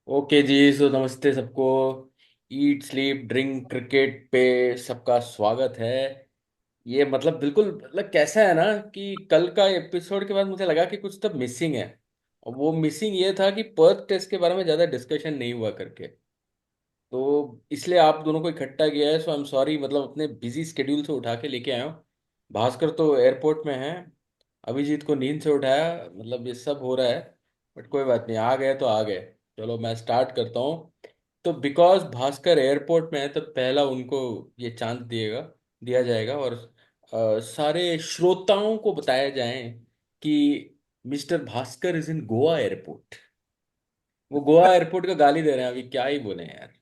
Okay जी। सो नमस्ते सबको। Eat sleep drink cricket पे सबका स्वागत है। ये मतलब बिल्कुल मतलब कैसा है ना कि कल का एपिसोड के बाद मुझे लगा कि कुछ तो मिसिंग है। और वो मिसिंग ये था कि पर्थ टेस्ट के बारे में ज़्यादा डिस्कशन नहीं हुआ करके। तो इसलिए आप दोनों को इकट्ठा किया है। सो आई एम सॉरी, मतलब अपने बिजी स्केड्यूल से उठा के लेके आया हूँ। भास्कर तो एयरपोर्ट में है। अभिजीत को नींद से उठाया, मतलब ये सब हो रहा है। बट कोई बात नहीं, आ गए तो आ गए। चलो मैं स्टार्ट करता हूँ। तो बिकॉज भास्कर एयरपोर्ट में है तो पहला उनको ये चांस दिया जाएगा। और सारे श्रोताओं को बताया जाए कि mister Bhaskar is in Goa airport. वो गोवा एयरपोर्ट का गाली दे रहे हैं, अभी क्या ही बोले यार।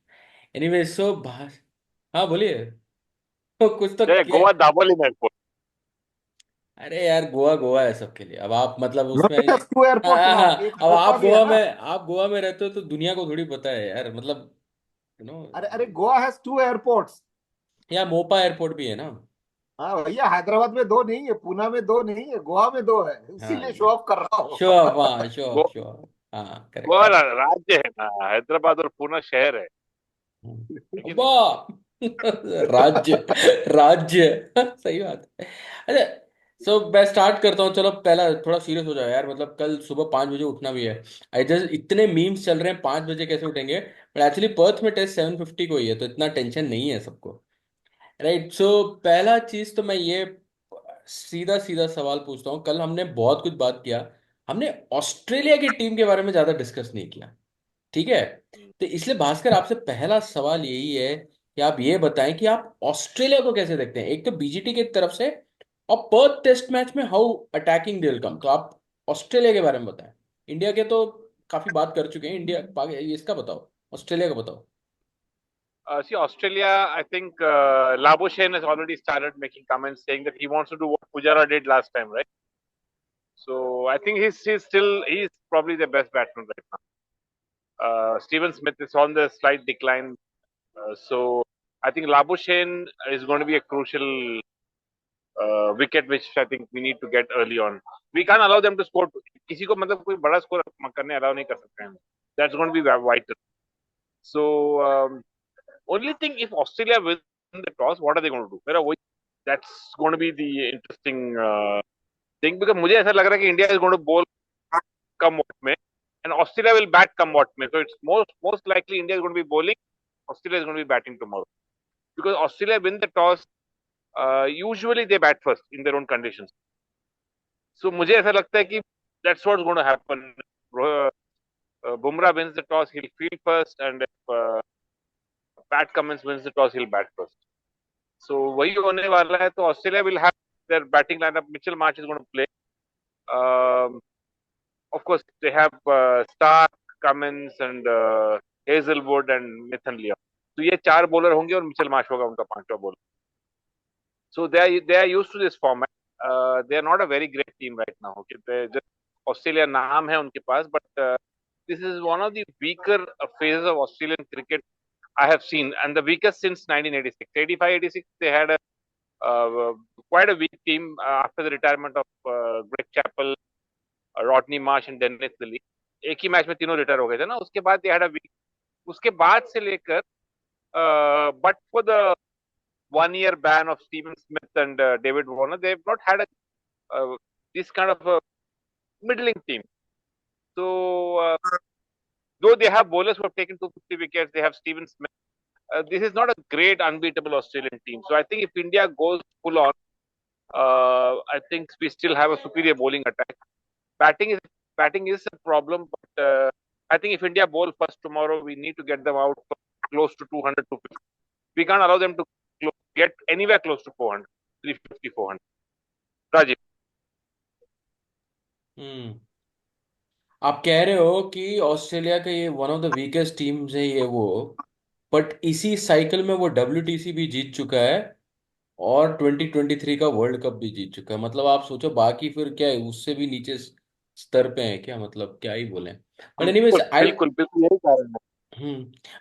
एनीवे सो हाँ बोलिए। तो कुछ तो Yeah, क्या। Goa Daboli Airport. अरे यार, गोवा गोवा है सबके लिए। अब आप मतलब नो उसमें। बेटा, टू हाँ एयरपोर्ट्स हाँ ना, हाँ, एक अब मोपा भी है ना। आप गोवा में रहते हो तो दुनिया को थोड़ी पता है यार, मतलब यू नो। अरे अरे, गोवा हैज टू एयरपोर्ट्स। यहाँ मोपा एयरपोर्ट भी है ना। हाँ भैया, हैदराबाद में दो नहीं है, पूना में दो नहीं है, गोवा में दो है, हाँ, इसीलिए शो ऑफ कर रहा हूँ। श्योर, हाँ श्योर गो, श्योर। हाँ करेक्ट गोवा करेक्ट। राज्य है ना, हैदराबाद और पुणे शहर है। ठीक है नहीं? वाह राज्य, राज्य सही बात है। अच्छा, सो मैं स्टार्ट करता हूँ। चलो पहला थोड़ा सीरियस हो जाओ यार, मतलब कल सुबह 5 बजे उठना भी है। आई जस्ट इतने मीम्स चल रहे हैं 5 बजे कैसे उठेंगे, बट एक्चुअली पर्थ में टेस्ट 7:50 को ही है, तो इतना टेंशन नहीं है सबको। राइट। सो पहला चीज तो मैं ये सीधा सीधा सवाल पूछता हूँ। कल हमने बहुत कुछ बात किया, हमने ऑस्ट्रेलिया की टीम के बारे में ज्यादा डिस्कस नहीं किया। ठीक है। तो इसलिए भास्कर आपसे पहला सवाल यही है कि आप ये बताएं कि आप ऑस्ट्रेलिया को कैसे देखते हैं, एक तो बीजीटी की तरफ से, और पर्थ टेस्ट मैच में how attacking they will come. तो आप ऑस्ट्रेलिया के बारे में बताएं। इंडिया के तो काफी बात कर चुके हैं, इसका बताओ, ऑस्ट्रेलिया का बताओ। See, Australia, I think Labuschagne has already started making comments saying that he wants to do what Pujara did last time, right? So I think he's probably the best batsman right now. Steven Smith is on the slight decline, so I think Labuschagne is going to be a crucial wicket which I think we need to get early on. We can't allow them to score. किसी को मतलब कोई बड़ा score करने allow नहीं कर सकते हैं. That's going to be vital. So only thing, if Australia wins the toss, what are they going to do? मेरा वही, that's going to be the interesting thing, because मुझे ऐसा लग रहा है कि India is going to bowl come what में and Australia will bat come what में. So it's most likely India is going to be bowling, Australia is going to be batting tomorrow, because Australia win the toss. Usually they bat first in their own conditions. So मुझे ऐसा लगता है कि that's what's going to happen. Bumrah wins the toss, he'll field first, and if Pat Cummins wins the toss, he'll bat first. So वही होने वाला है. तो Australia will have their batting lineup. Mitchell Marsh is going to play. Um, of course, they have Stark, Cummins, and Hazelwood and Nathan Leon. तो ये चार bowler होंगे और मिचेल मार्श होगा उनका पांचवा bowler. So they are used to this format. They are not a very great team right now. Okay, they just Australia नाम है उनके पास, but this is one of the weaker phases of Australian cricket I have seen, and the weakest since 1986. 85-86 they had a uh, quite a weak team after the retirement of Greg Chappell, Rodney Marsh and Dennis Lilly. एक ही match में तीनों retire हो गए थे ना. उसके बाद they had a weak. उसके बाद से लेकर but for the 1 year ban of Steven Smith and David Warner, they've not had this kind of a middling team. So, though they have bowlers who have taken 250 wickets, they have Steven Smith. This is not a great, unbeatable Australian team. So, I think if India goes full on, I think we still have a superior bowling attack. Batting is batting is a problem, but I think if India bowl first tomorrow, we need to get them out close to 200, 250. We can't allow them to get anywhere close to 400, 350, 400. Rajiv. हम्म। आप कह रहे हो कि Australia का ये one of the weakest teams है ये वो, बट इसी साइकिल में वो WTC भी जीत चुका है और 2023 का वर्ल्ड कप भी जीत चुका है। मतलब आप सोचो बाकी फिर क्या है, उससे भी नीचे स्तर पे है क्या, मतलब क्या ही बोले। बट एनीवेज बिल्कुल आई। बिल्कुल बिल्कुल यही कारण है.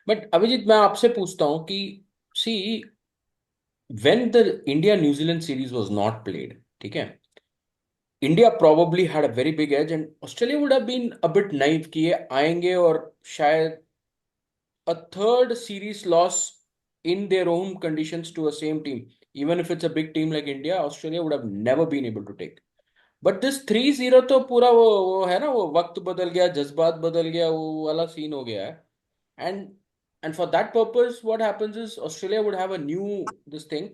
बट अभिजीत मैं आपसे पूछता हूँ कि see, when the India New Zealand series was not played, ठीक है, India probably had a very big edge and Australia would have been a bit naive कि ये आएंगे और शायद a third series loss in their own conditions to a same team, even if it's a big team like India, Australia would have never been able to take. But this 3-0 तो पूरा वो है ना, वो वक्त बदल गया, जज्बात बदल गया, वो वाला सीन हो गया है. And and for that purpose what happens is Australia would have a new this thing,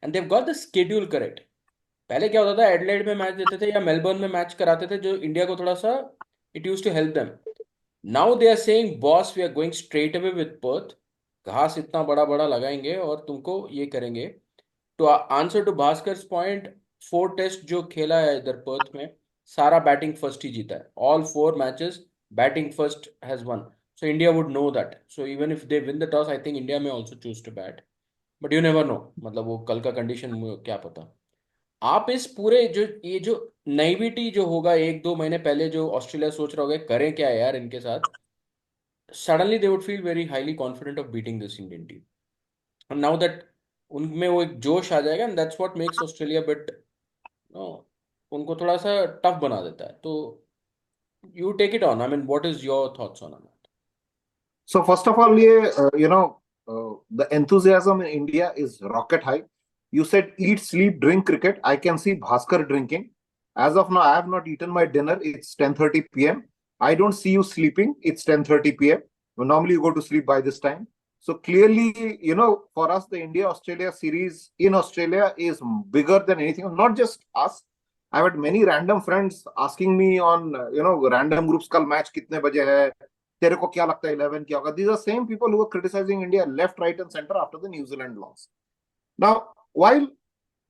and they've got the schedule correct. पहले क्या होता था, एडलेड में मैच देते थे या मेलबर्न में मैच कराते थे, जो इंडिया को थोड़ा सा it use to help them. Now they are saying boss we are going straight away with Perth, घास इतना बड़ा बड़ा लगाएंगे और तुमको ये करेंगे. To answer to Bhaskar point, 4 test जो खेला है इधर पर्थ में, सारा बैटिंग फर्स्ट ही जीता है. All 4 matches batting first has won. So India would know that. So even if they win the toss, I think India may also choose to bat. But you never know, मतलब वो कल का condition क्या पता. आप इस पूरे जो ये जो नेविटी जो होगा 1-2 महीने पहले, जो ऑस्ट्रेलिया सोच रहा होगा करें क्या यार इनके साथ, suddenly they would feel very highly confident of beating this Indian team. And now that उनमें वो एक जोश आ जाएगा, and that's what makes Australia bit no, उनको थोड़ा सा टफ बना देता है. तो you take it on. I mean, what is your thoughts on that? So first of all, the enthusiasm in India is rocket high. You said eat, sleep, drink cricket. I can see Bhaskar drinking. As of now, I have not eaten my dinner. It's 10:30 p.m. I don't see you sleeping. It's 10:30 p.m. Normally, you go to sleep by this time. So clearly, for us, the India-Australia series in Australia is bigger than anything. Not just us. I've had many random friends asking me on, random groups, kal match kitne baje hai? तेरे को क्या लगता है 11 क्या होगा? These are same people who were criticizing India left, right, and center after the New Zealand loss. Now, while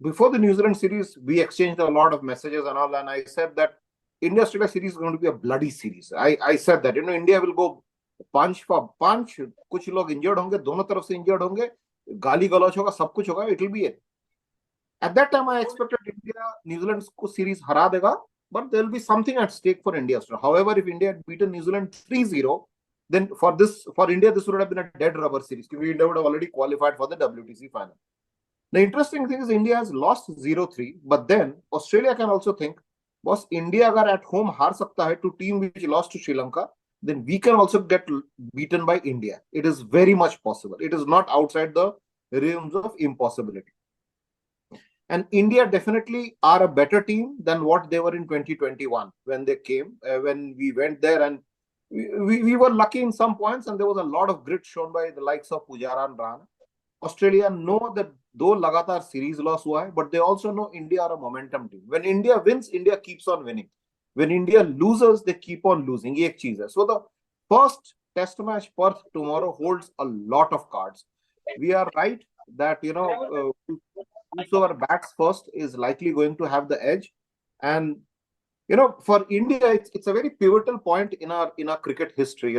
before the New Zealand series, we exchanged a lot of messages and all, and I said that India-Australia series is going to be a bloody series. I said that India will go punch for punch. कुछ लोग injured होंगे, दोनों तरफ से injured होंगे, गाली गलौज होगा, सब कुछ होगा. It will be it. At that time, I expected India New Zealand को series हरा देगा, but there will be something at stake for India. However, if India had beaten New Zealand 3-0, then for India, this would have been a dead rubber series. India would have already qualified for the WTC final. The interesting thing is India has lost 0-3, but then Australia can also think, boss, India agar at home har sakta hai to team which lost to Sri Lanka, then we can also get beaten by India. It is very much possible. It is not outside the realms of impossibility. And India definitely are a better team than what they were in 2021 when they came, when we went there, and we were lucky in some points, and there was a lot of grit shown by the likes of Pujara and Rahane. Australia know that though lagatar series loss hua hai, but they also know India are a momentum team. When India wins, India keeps on winning. When India loses, they keep on losing. Ye ek cheez hai. So the first test match Perth tomorrow holds a lot of cards. We are right that whosoever bats first is likely going to have the edge. And for India, it's a very pivotal point in our cricket history.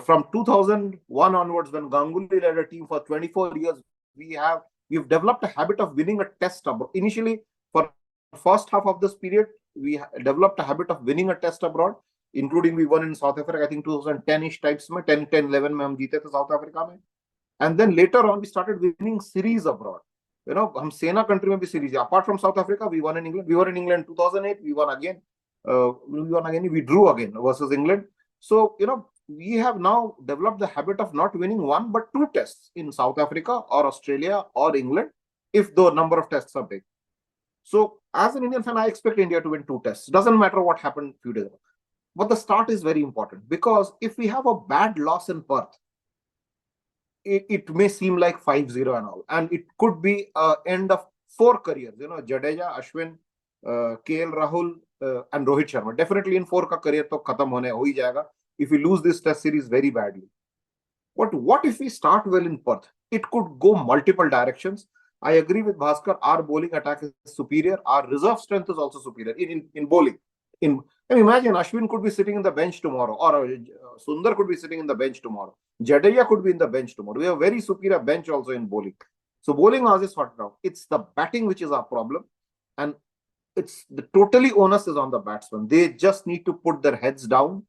From 2001 onwards, when Ganguly led a team for 24 years, we've developed a habit of winning a test abroad. Initially, for the first half of this period, we developed a habit of winning a test abroad, including we won in South Africa, I think 2010-ish types, 10-11 में हम जीते थे South Africa में. And then later on, we started winning series abroad. हम सेना country में भी series, apart from South Africa, we won in England. We were in England 2008. We won again. We drew again versus England. So we have now developed the habit of not winning one but two tests in South Africa or Australia or England, if the number of tests are big. So as an Indian fan, I expect India to win two tests. Doesn't matter what happened a few days ago. But the start is very important, because if we have a bad loss in Perth, it may seem like 5-0 and all, and it could be end of 4 careers. Jadeja, Ashwin, KL Rahul, and Rohit Sharma. Definitely in 4 ka career to khatam hone ho hi jayega if we lose this test series very badly. But what if we start well in Perth? It could go multiple directions. I agree with Bhaskar. Our bowling attack is superior. Our reserve strength is also superior in bowling. Imagine Ashwin could be sitting in the bench tomorrow, or Sundar could be sitting in the bench tomorrow. Jadeja could be in the bench tomorrow. We have a very superior bench also in bowling. So bowling is sorted out. It's the batting which is our problem, and it's the totally onus is on the batsman. They just need to put their heads down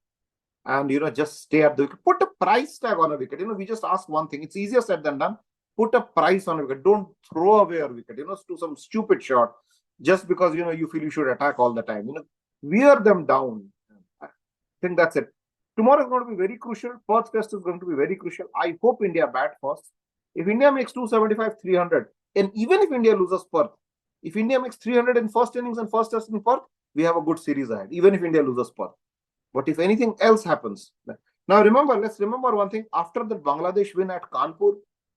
and just stay at the wicket. Put a price tag on a wicket. We just ask one thing. It's easier said than done. Put a price on a wicket. Don't throw away a wicket. Do some stupid shot just because you feel you should attack all the time. Wear them down. I think that's it. Tomorrow is going to be very crucial. Perth Test is going to be very crucial. I hope India bat first. If India makes 275, 300, and even if India loses Perth, if India makes 300 in first innings and first test in Perth, we have a good series ahead, even if India loses Perth. But if anything else happens, now remember, let's remember one thing. After the Bangladesh win at Kanpur,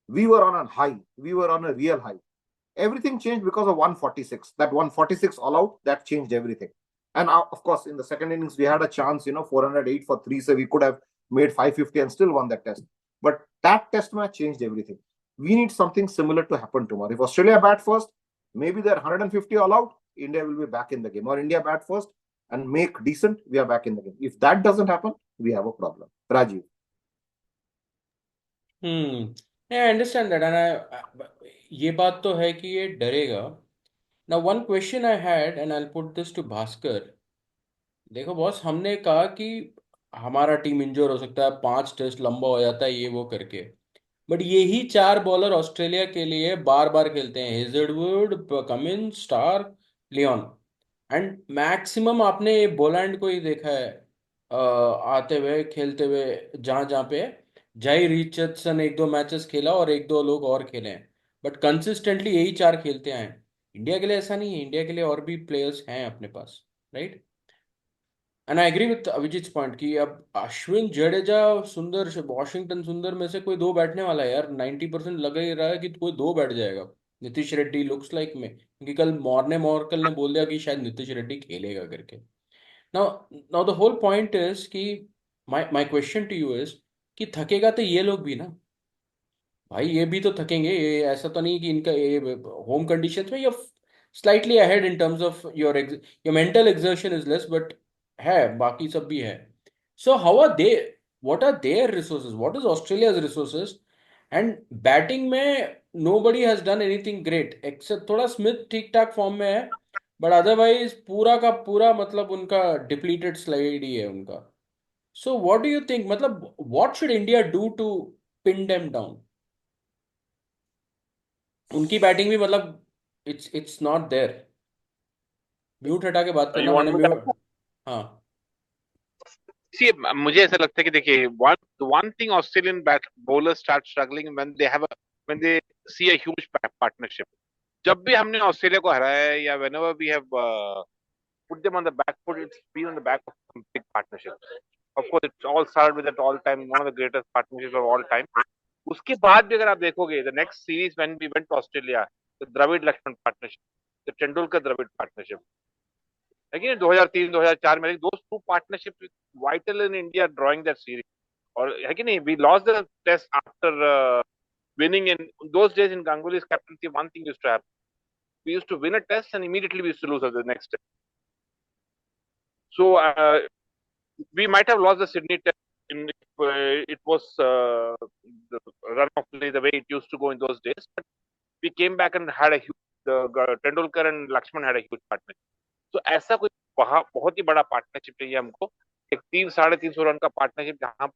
we were on a high. We were on a real high. Everything changed because of 146. That 146 all out, that changed everything. And of course, in the second innings, we had a chance, 408 for three, so we could have made 550 and still won that test. But that test match changed everything. We need something similar to happen tomorrow. If Australia bat first, maybe they're 150 all out, India will be back in the game. Or India bat first and make decent, we are back in the game. If that doesn't happen, we have a problem. Rajiv. I understand that and ये बात तो है कि ये डरेगा. Now one question I had and I put this to Bhaskar. देखो boss, हमने कहा कि हमारा टीम इंजोर हो सकता है, 5 टेस्ट लंबा हो जाता है, ये वो करके. बट यही 4 बॉलर ऑस्ट्रेलिया के लिए बार बार खेलते हैं, Hazlewood, Cummins, Starc, Lyon. And maximum आपने बोलैंड को ही देखा है आते हुए खेलते हुए, जहाँ जहाँ पे जाई रिचर्डसन 1-2 मैचेस खेला और 1-2 लोग और खेले हैं. बट कंसिस्टेंटली यही 4 खेलते हैं. इंडिया के लिए ऐसा नहीं है, इंडिया के लिए और भी प्लेयर्स हैं अपने पास, right. And I agree with Abhijit point कि अब अश्विन, जडेजा, सुंदर, वॉशिंगटन सुंदर में से कोई दो बैठने वाला है यार. 90% लग ही रहा है कि कोई दो बैठ जाएगा. नीतीश रेड्डी लुक्स लाइक में, क्योंकि कल मॉर्ने मॉर्कल ने बोल दिया कि शायद नीतीश रेड्डी खेलेगा करके. Now the whole point is कि my my question to you is कि थकेगा तो ये लोग भी ना भाई, ये भी तो थकेंगे. ये ऐसा तो नहीं कि इनका ये होम कंडीशंस में ये slightly ahead in terms of your mental exertion is less, but है बाकी सब भी है. So how are they, what are their resources, what is Australia's resources. And batting में nobody has done anything great except थोड़ा Smith ठीक ठाक form में है. बट अदरवाइज पूरा का पूरा मतलब उनका डिप्लीटेड स्लाइड ही है उनका. So what do you think, मतलब what should India do to pin them down. उनकी बैटिंग भी मतलब इट्स नॉट देयर. म्यूट हटा के बात यू करना, वांट मैंने मी म्यूट. हाँ. See, मुझे ऐसा लगता है कि देखिए one thing Australian bat bowlers start struggling when they see a huge partnership. जब भी हमने ऑस्ट्रेलिया को हराया है या whenever we have put them on the back foot, it's been on the back of some big partnerships. Of course, it all started with that all time one of the greatest partnerships of all time. उसके बाद भी अगर आप देखोगे the next series when we went to Australia, the Dravid Lakshman partnership, the Tendulkar Dravid partnership. Again, 2003, 2004 में those two partnerships vital in India drawing that series. और है कि नहीं, we lost the test after winning in those days in Ganguly's captaincy. One thing used to happen: we used to win a test and immediately we used to lose the next test. So we might have lost the Sydney test in it was the run of play the way it used to go in those days. But we came back and had a huge. Tendulkar and Lakshman had a huge partnership. तो ऐसा कोई बहुत ही बड़ा partnership चाहिए हमको, एक 300-350 run का partnership जहां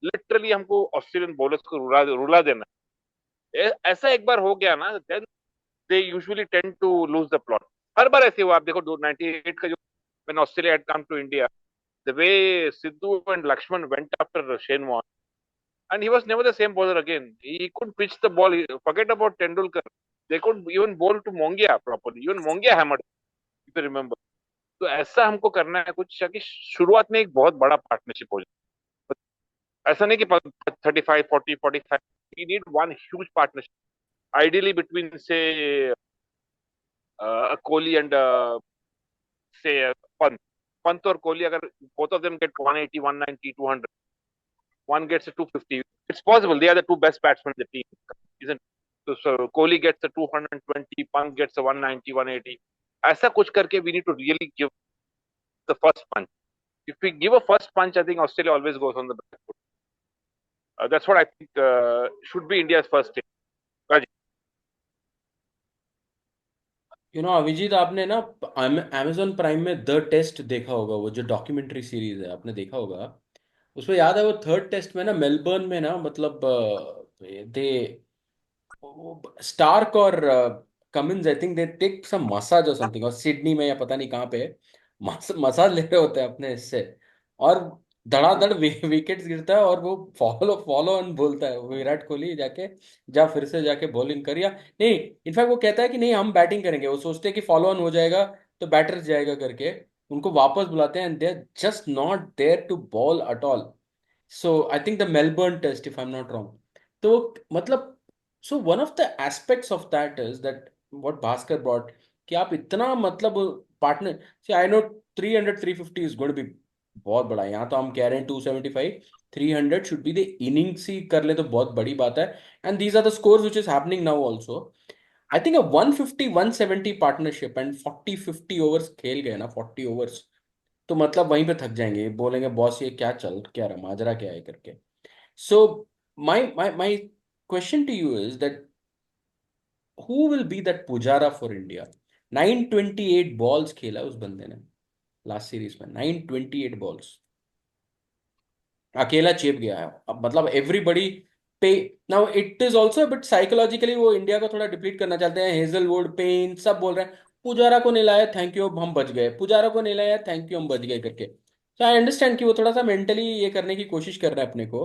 लिटरली हमको ऑस्ट्रेलियन बॉलर्स को रुला देना है. ऐसा एक बार हो गया ना, then they usually tend to lose the plot. हर बार ऐसे हुआ. आप देखो 98 का जो when Australia had come to India, the way Sidhu and Laxman went after Shane Warne and he was never the same bowler again. He couldn't pitch the ball. Forget about Tendulkar. They couldn't even bowl to Mongia properly. Even Mongia hammered, if you remember. तो ऐसा हमको करना है कुछ कि शुरुआत में एक बहुत बड़ा पार्टनरशिप हो जाए. ऐसा नहीं कि 35, 40, 45. We need one huge partnership. Ideally between say Kohli and say Pant. Pant or Kohli, अगर both of them get 180, 190, 200, one gets a 250. It's possible. They are the two best batsmen in the team, isn't it? So Kohli gets a 220, Pant gets a 190, 180. ऐसा कुछ करके we need to really give the first punch. If we give a first punch, I think Australia always goes on the back foot. That's what I think should be India's first take. Rajiv. Abhijit, आपने ना Amazon prime में the test देखा होगा, वो जो documentary series है आपने देखा होगा. उसमें याद है वो थर्ड टेस्ट में ना मेलबर्न में ना, मतलब दे स्टार्क और Cummins, I think they take some massage और समथिंग, और सिडनी में या पता नहीं कहाँ पे मसाज ले रहे होते हैं अपने इससे. और धड़ाधड़ विकेट्स गिरता है और वो फॉलो फॉलो ऑन बोलता है विराट कोहली जाके, जा फिर से जाके बॉलिंग कर, या नहीं, इनफैक्ट वो कहता है कि नहीं हम बैटिंग करेंगे, वो सोचते हैं कि फॉलो ऑन हो जाएगा तो बैटर्स जाएगा करके, उनको वापस बुलाते हैं and they are just not there to bowl at all. So I think the Melbourne test if I am not wrong. तो मतलब, so one of the aspects of that is that what Bhaskar brought, कि आप इतना मतलब partner, see I know 300 350 is going to be बहुत बड़ा है. यहाँ तो हम कह रहे हैं 275, 300 शुड बी द इनिंग्स ही कर ले तो बहुत बड़ी बात है. And these are the scores which is happening now also. I think a 150 170 partnership and 40 50 overs खेल गए ना, 40 ओवर्स, तो मतलब वहीं पे थक जाएंगे, बोलेंगे बॉस ये क्या चल क्या रहा, माजरा क्या है करके. सो my question to you is that who will be that Pujara for India? 928 balls खेला उस बंदे ने लास्ट सीरीज में, 928 बॉल्स अकेला चेप गया है. अब मतलब एवरीबडी पे, now it is also but psychologically वो इंडिया को थोड़ा डिप्लीट करना चाहते हैं. हेजलवुड, पेन सब बोल रहे हैं पुजारा को नहीं लाया थैंक यू हम बच गए, पुजारा को नहीं लाया थैंक यू हम बच गए करके. सो आई अंडरस्टैंड कि वो थोड़ा सा मेंटली ये करने की कोशिश कर रहे हैं अपने को.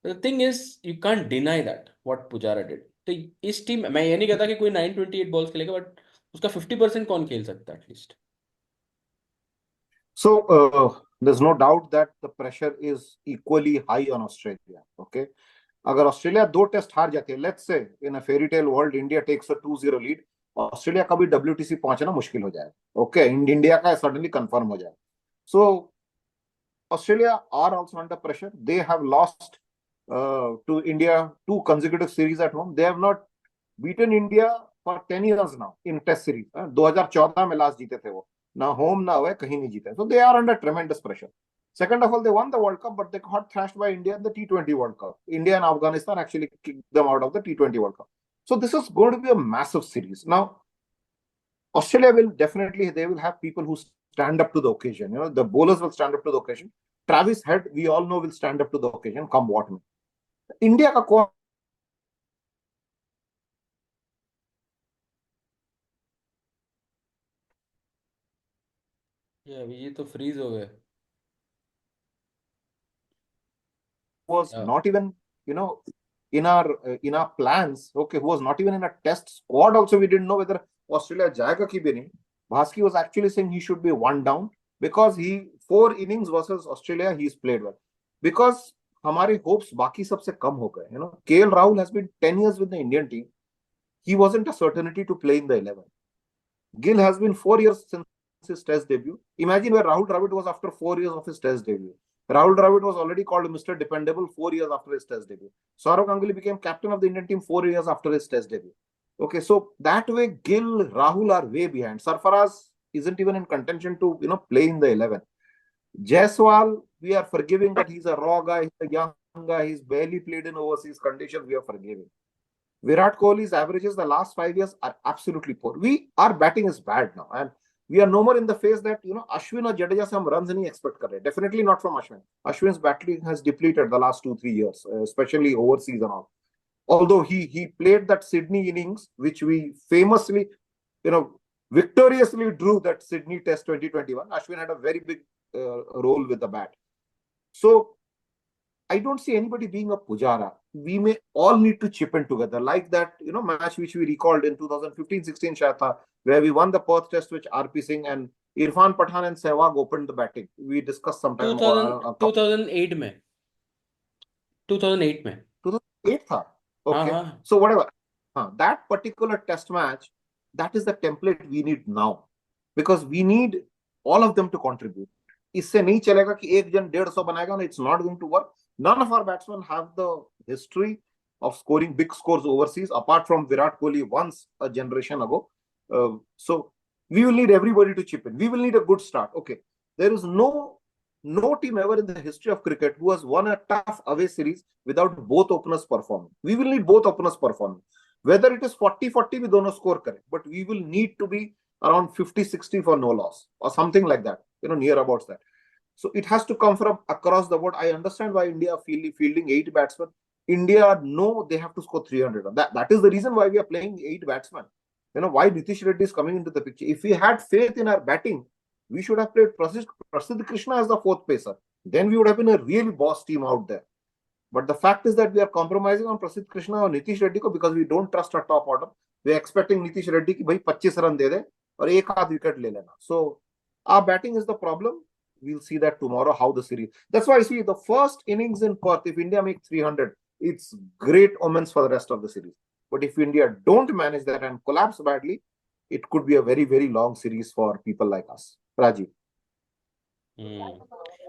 The thing is you can't deny that what Pujara did. तो इस टीम, मैं ये नहीं कहता कि कोई 928 बॉल्स खेलेगा, बट उसका 50% कौन खेल सकता है at least. So there's no doubt that the pressure is equally high on Australia. Okay, अगर ऑस्ट्रेलिया दो टेस्ट हार जाती है, let's say in a fairy tale world India takes a 2-0 lead, Australia का भी WTC पहुंचना मुश्किल हो जाएगा. ओके, इंडिया का सडनली कंफर्म हो जाएगा. So Australia are also under pressure. They have lost to India 2 consecutive series at home. They have not beaten India for 10 years now in Test series. 2014 में last जीते थे वो, ना home ना हुए कहीं नहीं जीते. So they are under tremendous pressure. Second of all, they won the World Cup, but they got thrashed by India in the T20 World Cup. India and Afghanistan actually kicked them out of the T20 World Cup. So this is going to be a massive series. Now, Australia will definitely, they will have people who stand up to the occasion. You know, the bowlers will stand up to the occasion. Travis Head, we all know, will stand up to the occasion, come what may. India का कौन ये अभी ये तो freeze हो गए. was not even, you know, in our plans. Okay, who was not even in a test squad. Also, we didn't know whether Australia jayega ki bhi nahi. Bhaski was actually saying he should be one down because he 4 innings versus Australia he's played well. Because हमारे hopes बाकी सबसे कम हो गए. You know, KL Rahul has been 10 years with the Indian team. He wasn't a certainty to play in the 11. Gill has been 4 years since his Test debut. Imagine where Rahul Dravid was after 4 years of his Test debut. Rahul Dravid was already called Mr. Dependable 4 years after his Test debut. Saurav Ganguly became captain of the Indian team 4 years after his Test debut. Okay, so that way Gill, Rahul are way behind. Sarfaraz isn't even in contention to play in the 11. Jaiswal, we are forgiving that he's a raw guy, he's a young guy, he's barely played in overseas conditions. We are forgiving. Virat Kohli's averages the last 5 years are absolutely poor. Our batting is bad now, and we are no more in the phase that Ashwin or Jadeja se hum runs nahi expect kar rahe. Definitely not from Ashwin. Ashwin's batting has depleted the last 2-3 years, especially overseas and all. Although he played that Sydney innings, which we famously, victoriously drew that Sydney Test 2021. Ashwin had a very big role with the bat. So I don't see anybody being a Pujara. We may all need to chip in together, like that match which we recalled in 2015-16 Shata, where we won the Perth Test, which RP Singh and Irfan Pathan and Sehwag opened the batting. We discussed sometime 2000 2008 में, 2008 में. 2008 tha. हाँ Okay, हाँ. so whatever. That particular Test match, that is the template we need now, because we need all of them to contribute. इससे नहीं चलेगा कि एक जन 150 बनाएगा. It's not going to work. None of our batsmen have the history of scoring big scores overseas, apart from Virat Kohli once a generation ago. So we will need everybody to chip in. We will need a good start. Okay, there is no team ever in the history of cricket who has won a tough away series without both openers performing. We will need both openers performing. Whether it is 40-40, we don't score correct, but we will need to be around 50-60 for no loss or something like that, near about that. So it has to come from across the board. I understand why India fielding 8 batsmen. India know they have to score 300. That is the reason why we are playing 8 batsmen. Why Nitish Reddy is coming into the picture. If we had faith in our batting, we should have played Prasidh Krishna as the fourth pacer. Then we would have been a real boss team out there. But the fact is that we are compromising on Prasidh Krishna और नीतीश रेड्डी को because we don't trust our top order. We are expecting Nitish Reddy की भाई 25 run दे दे और एक आध wicket ले लेना. So our batting is the problem. We'll see that tomorrow how the series. That's why I see the first innings in Perth. If India make 300, it's great omens for the rest of the series. But if India don't manage that and collapse badly, it could be a very very long series for people like us. Rajiv.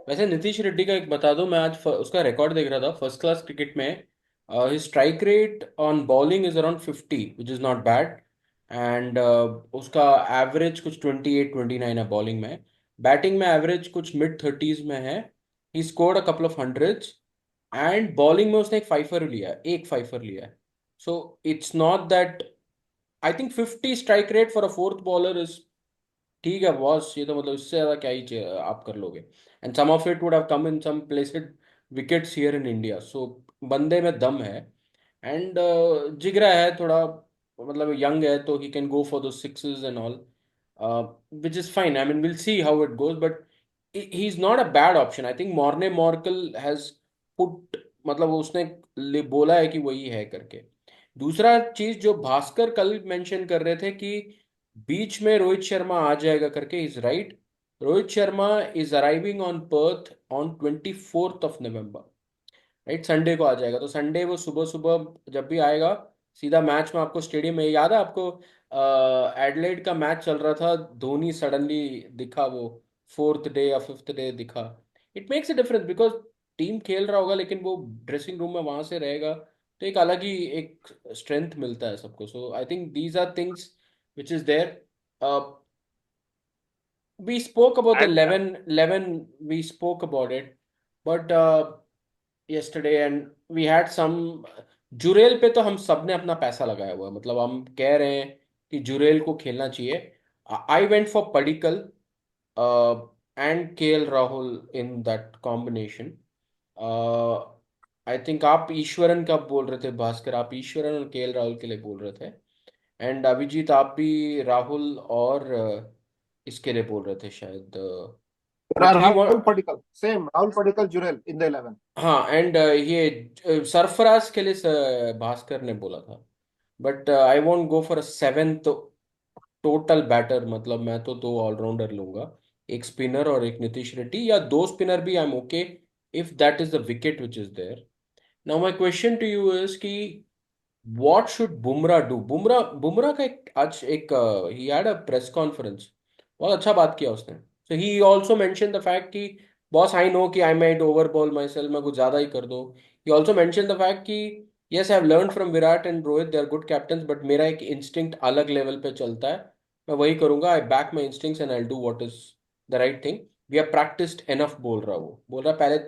वैसे नीतीश रेड्डी का एक बता दूं, मैं आज उसका record देख रहा था फर्स्ट क्लास क्रिकेट में. His strike rate on bowling is around 50, which is not bad. And उसका एवरेज कुछ 28-29 है बॉलिंग में. बैटिंग में एवरेज कुछ मिड थर्टीज में है. He scored a couple of hundreds. And bowling में उसने एक फाइफर लिया है. So it's not that. I think 50 strike rate for a fourth bowler is ठीक है बॉस. ये तो मतलब इससे ज्यादा क्या ही आप कर लोगे. And some of it would have come in some placed wickets here in India. So बंदे में दम है. एंड जिगरा है थोड़ा. मतलब यंग है तो ही कैन गो फॉर दो sixes and all, which is fine. I mean will see how it goes, but he is not a bad option. I think Morne Morkel has put, मतलब उसने बोला है कि वही है करके. दूसरा चीज जो भास्कर कल मेंशन कर रहे थे कि बीच में रोहित शर्मा आ जाएगा करके, is right. Rohit Sharma is arriving on Perth on 24th of November. Right, Sunday को आ जाएगा. तो संडे वो सुबह सुबह जब भी आएगा, सीधा मैच में आपको स्टेडियम में. याद है आपको एडलेड का मैच चल रहा था, धोनी सडनली दिखा वो फोर्थ डे या फिफ्थ डे दिखा. It makes a difference because team खेल रहा होगा लेकिन वो ड्रेसिंग रूम में वहां से रहेगा, तो एक अलग ही एक स्ट्रेंथ मिलता है सबको. So I think these are things which is there. We spoke about the And 11 we spoke about it, but yesterday and we had some. Jurel पे तो हम सब ने अपना पैसा लगाया हुआ है. मतलब हम कह रहे हैं कि जुरेल को खेलना चाहिए. I went for Padikkal and K L Rahul in that combination. I think आप ईश्वरन का बोल रहे थे भास्कर, आप ईश्वरन और के एल राहुल के लिए बोल रहे थे. एंड अभिजीत आप भी राहुल और इसके लिए बोल रहे थे शायद. But he Rahul Padikal. Same. Rahul Padikal, Jurel in the 11. हाँ. एंड ये सरफराज के लिए भास्कर ने बोला था. But I won't go for a seventh total batter. मतलब मैं तो दो ऑलराउंडर लूंगा, एक स्पिनर और एक नीतीश रेड्डी, या दो स्पिनर भी I am okay if that is the wicket which is there. Now my question to you is कि what should Bumrah do. Bumrah Bumrah का एक आज एक ही हैड अ प्रेस कॉन्फ्रेंस. बहुत अच्छा बात किया उसने. So he also mention the fact कि बॉस आई नो कि I might over bowl myself, मैं कुछ ज्यादा ही कर दो. He also mention the fact कि yes I have learn from Virat and Rohit, they are good captains, but मेरा एक इंस्टिंक्ट अलग लेवल पे चलता है. मैं वही करूंगा. I back my instincts and I do what is the right thing. We are practised enough बोल रहा. वो बोल रहा पहले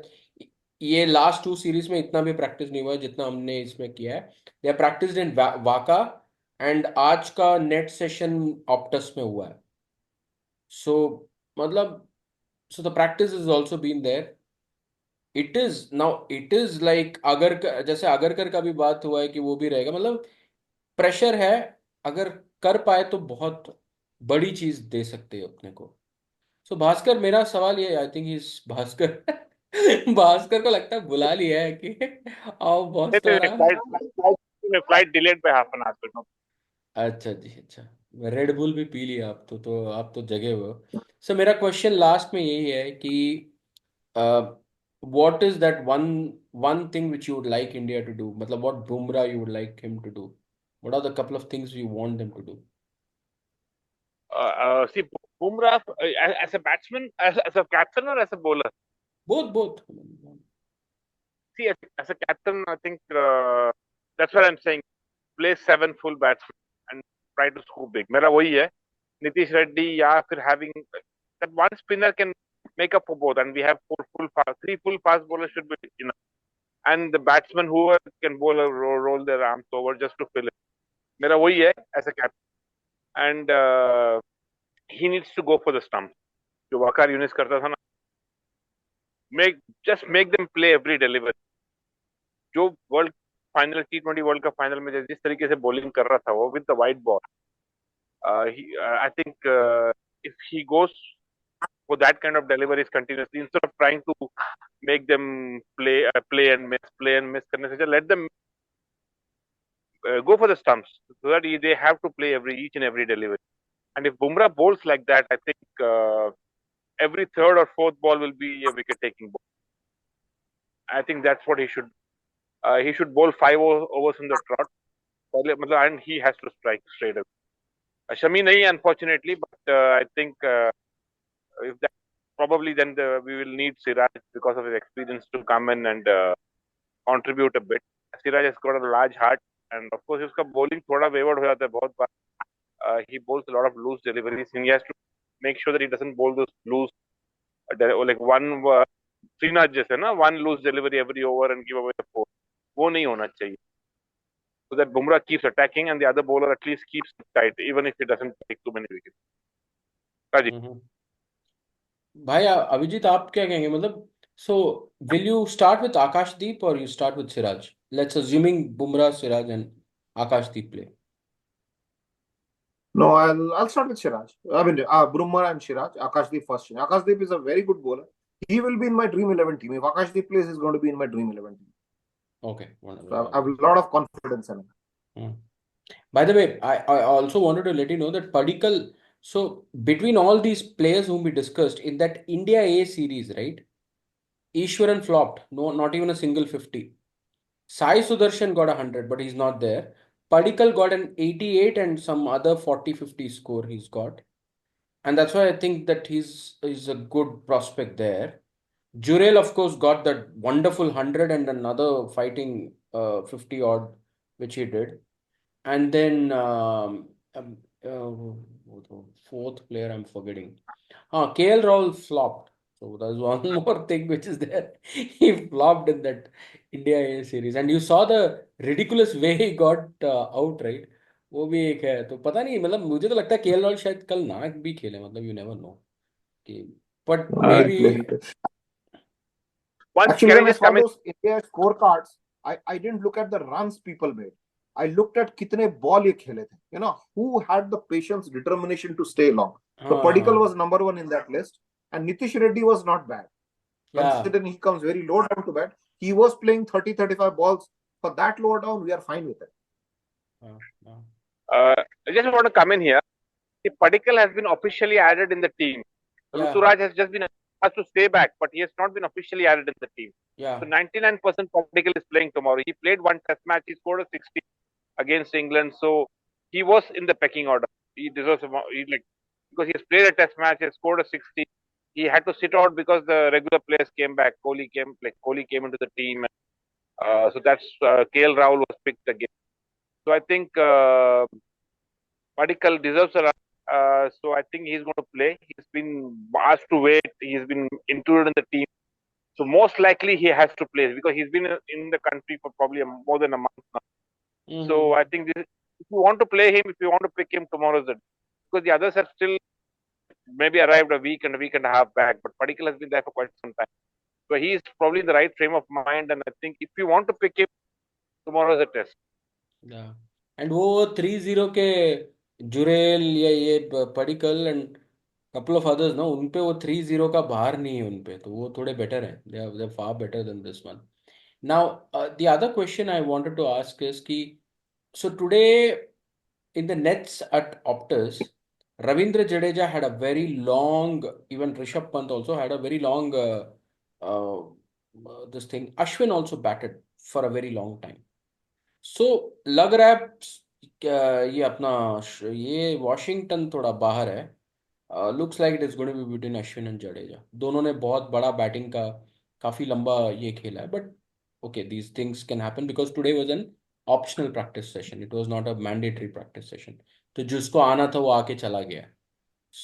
ये लास्ट टू सीरीज में इतना भी प्रैक्टिस नहीं हुआ है जितना हमने इसमें किया है. दे आर प्रैक्टिस्ड इन वाका. एंड आज का नेट सेशन ऑप्टस में हुआ है. सो मतलब so the practice is also been there. It is now it is like अगर जैसे अगरकर का भी बात हुआ है कि वो भी रहेगा. मतलब प्रेशर है. अगर कर पाए तो बहुत बड़ी चीज दे सकते हैं अपने को. सो भास्कर, मेरा सवाल ये, आई थिंक इस भास्कर भास्कर को लगता है बुला लिया है कि आओ बॉस थोड़ा. Flight delayed by half an hour. अच्छा जी, अच्छा. रेड बुल भी पी लिया आप तो आप तो जगे हुए हो. सो मेरा क्वेश्चन लास्ट में यही है कि what is that one one thing which you would like India to do. मतलब what Bumrah you would like him to do. What are the couple of things you want them to do. See, Bumrah as a batsman, as a captain, or as a bowler. Both both. See, as a captain, I think that's what I'm saying. Play 7 full batsmen and try to score big. मेरा वही है. Nitish Reddy या फिर having that one spinner can make up for both, and we have three full fast bowlers should be enough. And the batsman who can bowl roll their arms over just to fill it. मेरा वही है as a captain. And he needs to go for the stumps. जो वकार यूनिस करता था ना, make them play every delivery. जो world final T20 world cup final में जिस तरीके से बॉलिंग कर रहा था वो with the white ball, I think if he goes for that kind of deliveries continuously instead of trying to make them play and miss. Let them go for the stumps so that they have to play each and every delivery. And if Bumrah bowls like that, I think every third or fourth ball will be a wicket taking ball. I think that's what he should. He should bowl overs in the trot, and he has to strike straight away. Shami nahi, unfortunately, but I think if that probably then we will need Siraj because of his experience to come in and contribute a bit. Siraj has got a large heart, and of course उसका bowling थोड़ा wayward हो जाता है बहुत बार. He bowls a lot of loose deliveries, and he has to make sure that he doesn't bowl those loose, like one Srinath जैसे ना one loose delivery every over and give away the four. वो नहीं होना चाहिए. So that Bumrah keeps attacking and the other bowler at least keeps it tight, even if he doesn't take too many wickets. Kaji. हम्म। भाई अभिजीत आप क्या कहेंगे मतलब so will you start with Akashdeep और you start with Siraj let's assuming Bumrah Siraj and Akashdeep play No, I'll start with Siraj. I mean, Brumar and Siraj. Akashdeep first. Akashdeep is a very good bowler. He will be in my dream 11 team. If Akashdeep plays, he's going to be in my dream 11 team. Okay So I have a lot of confidence in him. By the way, I also wanted to let you know that Padikkal, so between all these players whom we discussed in that India A series, right? Ishwaran flopped, no, not even a single 50. Sai Sudarshan got 100, but he's not there. Padikkal got an 88 and some other 40-50 score he's got. And that's why I think that he's a good prospect there. Jurel, of course, got that wonderful 100 and another fighting 50 odd, which he did. And then the fourth player I'm forgetting. KL Rahul flopped. So there's one more thing which is there. He flopped in that India A series. And you saw the ridiculous way he got out, right? वो भी एक है तो पता नहीं मतलब मुझे तो लगता है केएल राहुल शायद कल ना भी खेले मतलब यू नेवर नो कि but may I'll be play. Once, Actually, can I when I just saw come in? those India scorecards, I didn't look at the runs people made. I looked at kitne ball ye khele the. You know, who had the patience, determination to stay long. So Padikkal हाँ was number one in that list. And Nitish Reddy was not bad. या Considering he comes very low down to bat, he was playing 30-35 balls. For that low down, we are fine with it. हाँ हाँ I just want to come in here. If Padikkal has been officially added in the team, या Ruturaj has just been asked to stay back, but he has not been officially added in the team. या So 99% Padikkal is playing tomorrow. He played one test match. He scored a 60 against England. So he was in the pecking order. He deserves because he has played a test match, he has scored a 60. He had to sit out because the regular players came back. Kohli came into the team. So that's KL Rahul was picked again. So I think Padikkal deserves a run. So I think he's going to play. He's been asked to wait. He's been included in the team. So most likely he has to play because he's been in the country for probably more than a month now. So I think if you want to play him, if you want to pick him, tomorrow's the day. Because the others have still maybe arrived a week and a half back. But Padikkal has been there for quite some time. So he is probably in the right frame of mind. And I think if you want to pick him, tomorrow's a test. And वो 3-0 के जुरेल या ये Padikkal and couple of others ना उन पे वो 3-0 का भार नहीं है उन पे तो वो थोड़े बेटर हैं they far better than this one now the other question I wanted to ask is कि so today in the nets at Optus Ravindra Jadeja had a very long, even Rishabh Pant also had a very long, this thing. Ashwin also batted for a very long time. सो लग रहा है ये अपना ये Washington थोड़ा बाहर है looks like it is going to be between Ashwin and Jadeja दोनों ने बहुत बड़ा बैटिंग का काफी लंबा ये खेला है but okay these things can happen because today was an optional practice session it was not a mandatory practice session तो जिसको आना था वो आके चला गया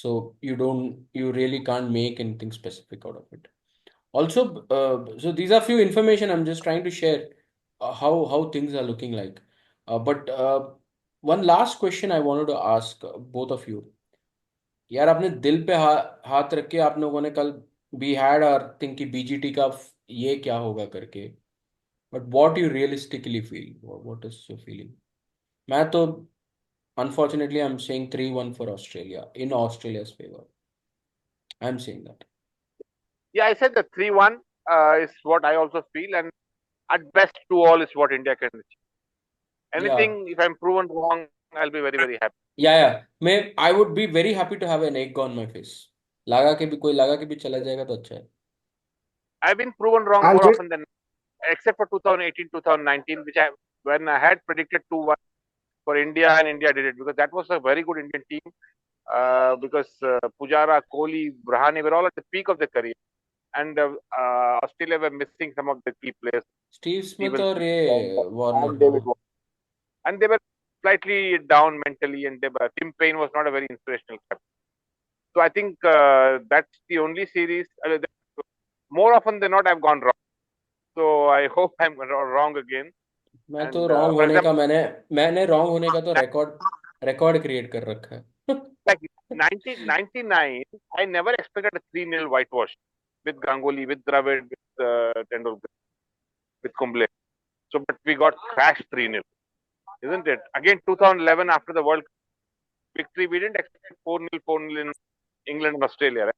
so you really can't make anything specific out of it also so these are few information I'm just trying to share how things are looking like but one last question I wanted to ask both of you यार आपने दिल पे हाथ रख के आप लोगों ने कल वी हैड आवर थिंक कि बीजीटी का ये क्या होगा करके but what you realistically feel what is your feeling मैं तो unfortunately I am saying 3-1 for Australia in Australia's favour I'm saying that. Yeah, I said the 3-1 is what I also feel, and at best 2-all is what India can achieve. Yeah. Anything, if I'm proven wrong, I'll be very, very happy. Yeah. मैं I would be very happy to have an egg on my face. लगा के भी चला जाएगा तो अच्छा है. I've been proven wrong I'll more wait. often than, except for 2018, 2019, when I had predicted 2-1 for India, and India did it, because that was a very good Indian team. Because Pujara, Kohli, Rahane were all at the peak of their career, and Australia were missing some of the key players, Steve Smith Steven और Smith ये Warner, and हाँ. David Warner, and they were slightly down mentally, and Tim Payne was not a very inspirational captain. So I think that's the only series. More often than not, I've gone wrong. So I hope I'm wrong again. मैं तो And wrong for होने का example, मैंने wrong होने का तो record create कर रखा है. like 1999, I never expected a 3-0 whitewash with Ganguly, with Dravid, with Tendulkar, with Kumble. So, but we got crashed 3-0, isn't it? Again, 2011, after the World Cup victory, we didn't expect 4-0, 4-0 in England and Australia. Right?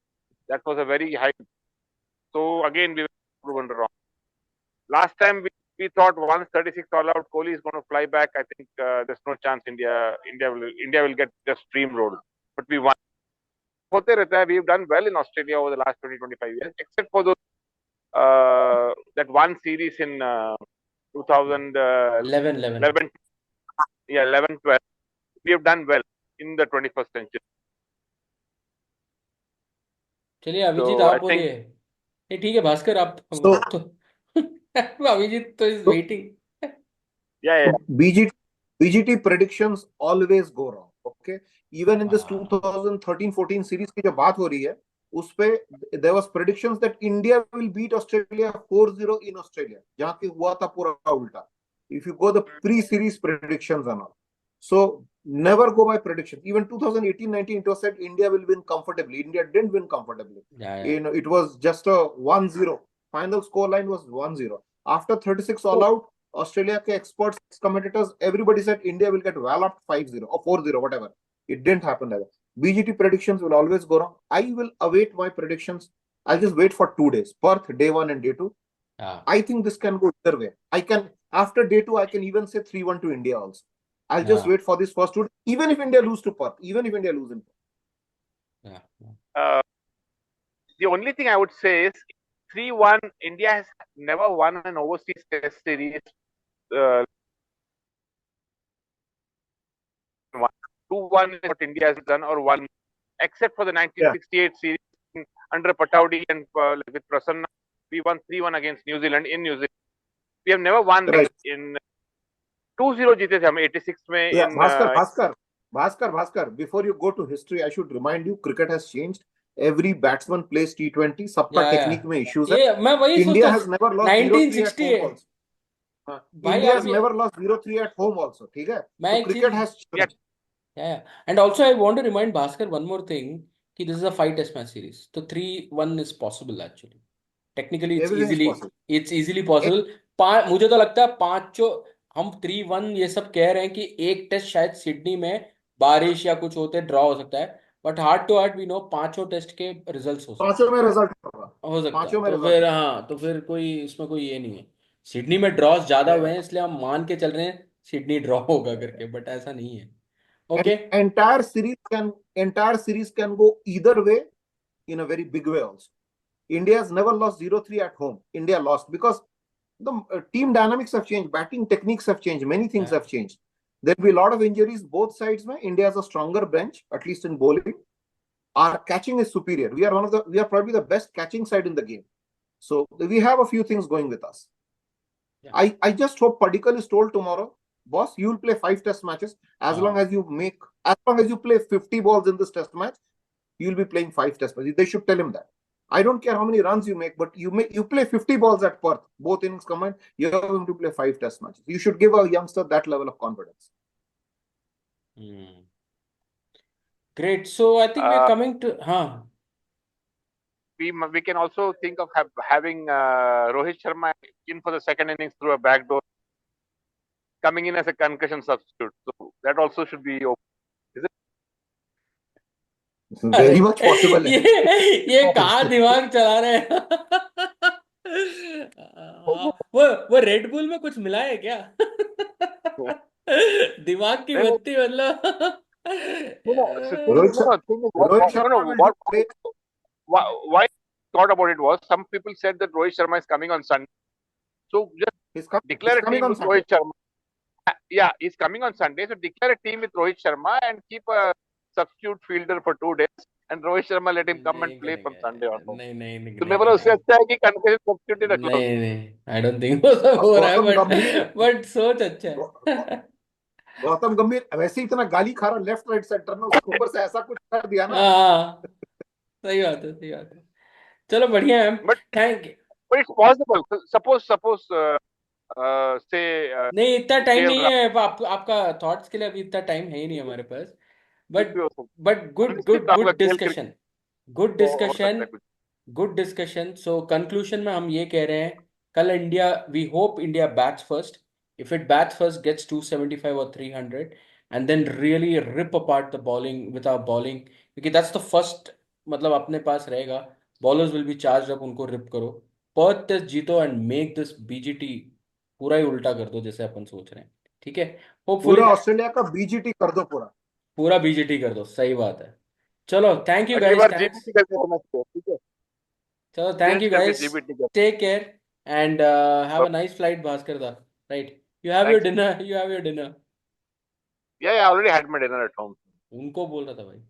That was a very high. So, again, we were proven wrong. Last time, we thought once 36 all out, Kohli is going to fly back. I think there's no chance India will get just steamrolled. But we won. होते रहता है. We've done well in Australia over the last 20-25 years, except for those that one series in 11-11. 2011, yeah, 11-12. We have done well in the 21st century. चलिए Abhijit So आप I think, बोलिए. ये ठीक है भास्कर आप So, तो अभिजीत तो is so waiting. yeah, yeah. So BGT predictions always go wrong. Okay, even in this 2013-14 series की जो बात हो रही है उसपे there was predictions that India will beat Australia 4-0 in Australia, जहाँ की हुआ था पूरा उल्टा. If you go the pre-series predictions and all, so never go by predictions. Even 2018-19 it was said India will win comfortably. India didn't win comfortably. या It was just a 1-0. Final score line was 1-0. After 36 all out, Australia के experts, commentators, everybody said India will get walloped 5-0 or 4-0, whatever. It didn't happen like that. BGT predictions will always go wrong. I will await my predictions. I'll just wait for 2 days, Perth, day 1 and day 2. I think this can go either way. After day 2, I can even say 3-1 to India also. I'll just wait for this first 2 days, even if India lose to Perth, even if India lose in Perth. The only thing I would say is 3-1. India has never won an overseas test series. 2-1 is what India has done, or 1, except for the Yeah. 1968 series under Pataudi and with Prasanna. We won 3-1 against New Zealand in New Zealand. We have never won Right. in 2-0 जीते थे हम 86 में Yeah, in Bhaskar, before you go to history, I should remind you, cricket has changed. Every batsman plays T20. सबका या technique में issues है. ये मैं वही India सोचता has never lost 0-3 at 1960 home also. भाई India आप has ये never lost 0-3 at home also. ठीक है? मैं So एक cricket चीज has yeah, changed. yeah. And also I want to remind Bhaskar one more thing कि this is a 5 test match series तो 3-1 is possible actually. Technically Everything is possible. it's easily possible. मुझे तो लगता है पांचों हम 3-1 ये सब कह रहे हैं कि एक टेस्ट शायद सिडनी में बारिश या कुछ होते ड्रॉ हो सकता है, but heart to heart we know पांचों टेस्ट के रिजल्ट्स हो सकते पांचों में रिजल्ट होगा. हैं, हो सकता है. पांचों में तो रिजल्ट फिर होगा. हाँ, तो फिर कोई इसमें कोई ये नहीं है. सिडनी में ड्रॉस ज्यादा Yeah. हुए हैं इसलिए हम मान के चल रहे हैं सिडनी ड्रॉ होगा करके, बट ऐसा नहीं है. And okay. entire series can go either way in a very big way also. India has never lost 0-3 at home. India lost because the team dynamics have changed, batting techniques have changed, many things have changed. There'll be a lot of injuries both sides. India has a stronger bench, at least in bowling. Our catching is superior. We are probably the best catching side in the game. So we have a few things going with us. Yeah. I just hope Padikkal is told tomorrow, boss, you will play 5 test matches. As long as you play 50 balls in this test match, you will be playing 5 test matches. They should tell him that. I don't care how many runs you make, but you play 50 balls at Perth, both innings combined, you're going to play 5 test matches. You should give a youngster that level of confidence. Great. So I think we're coming to we can also think of having Rohit Sharma in for the second innings through a back door, coming in as a concussion substitute. So that also should be open. Is it? अरे very much possible है। ये कहाँ दिमाग चला रहे हैं? वो red bull में कुछ मिला है क्या? दिमाग की No, बत्ती मतलब। no. So Rohit no, no. Thing is, Rohit no, Sharma no. Will do great. Why I thought about it was some people said that Rohit Sharma is coming on Sunday. So just He's declare a coming team on with Sunday. Rohit Sharma. Yeah, he's coming on Sunday. So declare a team with Rohit Sharma and keep a substitute fielder for 2 days. And Rohit Sharma let him come and नहीं play from करेंगे, Sunday onwards. नहीं नहीं नहीं तो नहीं मैं बोला उससे करेंगे। अच्छा है कि कन्फेशन सब्स्टिट्यूट ही रख लो नहीं नहीं, आई डोंट थिंक वो सब और हो रहा है, गौतम गंभीर, बट सोच अच्छा गौ- गौ- है। गौतम गंभीर वैसे ही इतना गाली खा रहा लेफ्ट राइट सेंटर में, उसके ऊपर से ऐसा कुछ कर दिया ना। हाँ, सही बात है, सही बात है। चलो बढ़िया है। But thank. But it's possible suppose से नहीं इतना टाइम केएल नहीं है, राहुल आपका थॉट्स के लिए अभी इतना टाइम है ही नहीं हमारे पास। कुछ बट भी हो सकता बट है, गुड निश्चित गुड राहुल का good KL cricket discussion, good हो सकता डिस्कशन, है कुछ। Good discussion. सो कंक्लूजन में हम ये कह रहे हैं, कल India, we hope India bats first. If it bats first, gets 275 और 300, and then really rip apart the bowling with our bowling, क्योंकि दैट्स द फर्स्ट, मतलब अपने पास रहेगा। Bowlers will be charge up, उनको रिप करो। पर्थ टेस्ट जीतो and make this BGT पूरा ही उल्टा कर दो जैसे अपन सोच रहे हैं। ठीक है, होपफुली पूरा ऑस्ट्रेलिया का बीजीटी कर दो पूरा। पूरा बीजीटी कर दो, सही बात है। चलो थैंक यू अगली गाइस, बार थैंक्स। जीबीटी करके होना चाहिए, ठीक है। चलो थैंक चेंज यू करके गाइस, जीबीटी कर। Take care and have a nice flight Bhaskar da. Right, you have your thanks. Dinner, you have your dinner. Yeah I already had my dinner at home. उनको बोल रहा था भाई।